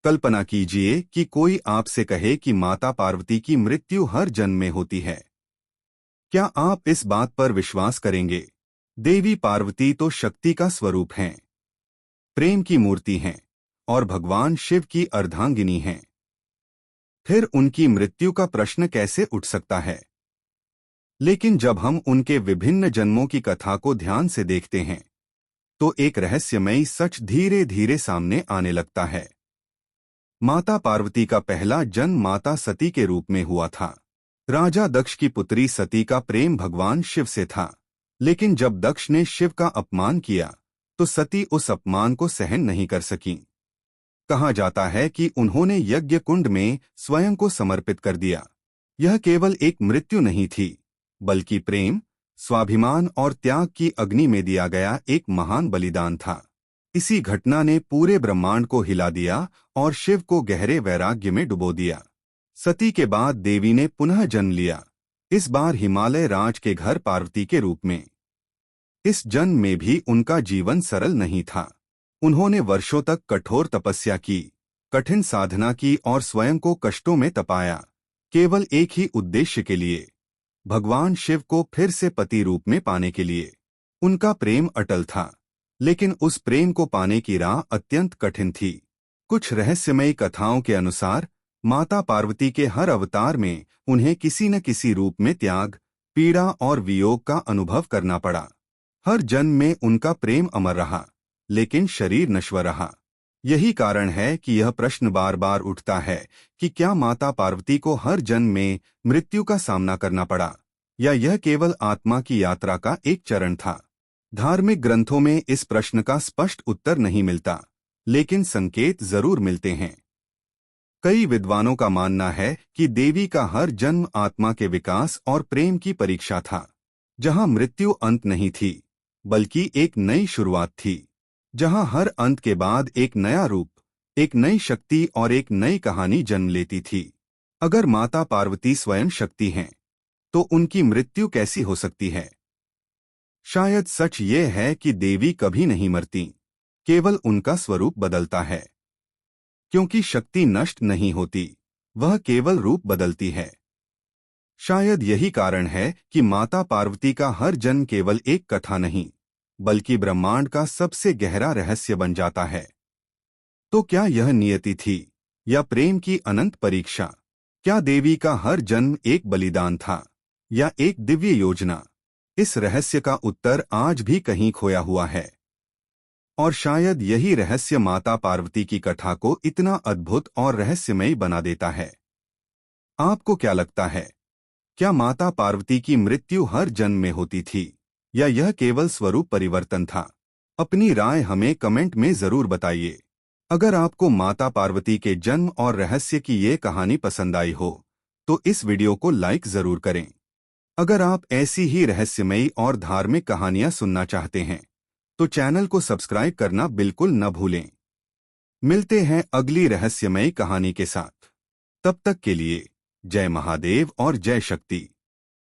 कल्पना कीजिए कि कोई आपसे कहे कि माता पार्वती की मृत्यु हर जन्म में होती है। क्या आप इस बात पर विश्वास करेंगे? देवी पार्वती तो शक्ति का स्वरूप हैं, प्रेम की मूर्ति हैं और भगवान शिव की अर्धांगिनी हैं। फिर उनकी मृत्यु का प्रश्न कैसे उठ सकता है? लेकिन जब हम उनके विभिन्न जन्मों की कथा को ध्यान से देखते हैं, तो एक रहस्यमयी सच धीरे धीरे सामने आने लगता है। माता पार्वती का पहला जन्म माता सती के रूप में हुआ था। राजा दक्ष की पुत्री सती का प्रेम भगवान शिव से था, लेकिन जब दक्ष ने शिव का अपमान किया, तो सती उस अपमान को सहन नहीं कर सकी। कहा जाता है कि उन्होंने यज्ञ कुंड में स्वयं को समर्पित कर दिया। यह केवल एक मृत्यु नहीं थी, बल्कि प्रेम, स्वाभिमान और त्याग की अग्नि में दिया गया एक महान बलिदान था। इसी घटना ने पूरे ब्रह्मांड को हिला दिया और शिव को गहरे वैराग्य में डुबो दिया। सती के बाद देवी ने पुनः जन्म लिया, इस बार हिमालय राज के घर पार्वती के रूप में। इस जन्म में भी उनका जीवन सरल नहीं था। उन्होंने वर्षों तक कठोर तपस्या की, कठिन साधना की और स्वयं को कष्टों में तपाया, केवल एक ही उद्देश्य के लिए, भगवान शिव को फिर से पति रूप में पाने के लिए। उनका प्रेम अटल था, लेकिन उस प्रेम को पाने की राह अत्यंत कठिन थी। कुछ रहस्यमयी कथाओं के अनुसार माता पार्वती के हर अवतार में उन्हें किसी न किसी रूप में त्याग, पीड़ा और वियोग का अनुभव करना पड़ा। हर जन्म में उनका प्रेम अमर रहा, लेकिन शरीर नश्वर रहा। यही कारण है कि यह प्रश्न बार बार उठता है कि क्या माता पार्वती को हर जन्म में मृत्यु का सामना करना पड़ा, या यह केवल आत्मा की यात्रा का एक चरण था। धार्मिक ग्रंथों में इस प्रश्न का स्पष्ट उत्तर नहीं मिलता, लेकिन संकेत जरूर मिलते हैं। कई विद्वानों का मानना है कि देवी का हर जन्म आत्मा के विकास और प्रेम की परीक्षा था, जहां मृत्यु अंत नहीं थी, बल्कि एक नई शुरुआत थी, जहां हर अंत के बाद एक नया रूप, एक नई शक्ति और एक नई कहानी जन्म लेती थी। अगर माता पार्वती स्वयं शक्ति हैं, तो उनकी मृत्यु कैसी हो सकती है? शायद सच ये है कि देवी कभी नहीं मरती, केवल उनका स्वरूप बदलता है। क्योंकि शक्ति नष्ट नहीं होती, वह केवल रूप बदलती है। शायद यही कारण है कि माता पार्वती का हर जन्म केवल एक कथा नहीं, बल्कि ब्रह्मांड का सबसे गहरा रहस्य बन जाता है। तो क्या यह नियति थी, या प्रेम की अनंत परीक्षा? क्या देवी का हर जन्म एक बलिदान था, या एक दिव्य योजना? इस रहस्य का उत्तर आज भी कहीं खोया हुआ है, और शायद यही रहस्य माता पार्वती की कथा को इतना अद्भुत और रहस्यमयी बना देता है। आपको क्या लगता है? क्या माता पार्वती की मृत्यु हर जन्म में होती थी, या यह केवल स्वरूप परिवर्तन था? अपनी राय हमें कमेंट में जरूर बताइए। अगर आपको माता पार्वती के जन्म और रहस्य की ये कहानी पसंद आई हो, तो इस वीडियो को लाइक जरूर करें। अगर आप ऐसी ही रहस्यमयी और धार्मिक कहानियां सुनना चाहते हैं, तो चैनल को सब्सक्राइब करना बिल्कुल न भूलें। मिलते हैं अगली रहस्यमयी कहानी के साथ। तब तक के लिए जय महादेव और जय शक्ति।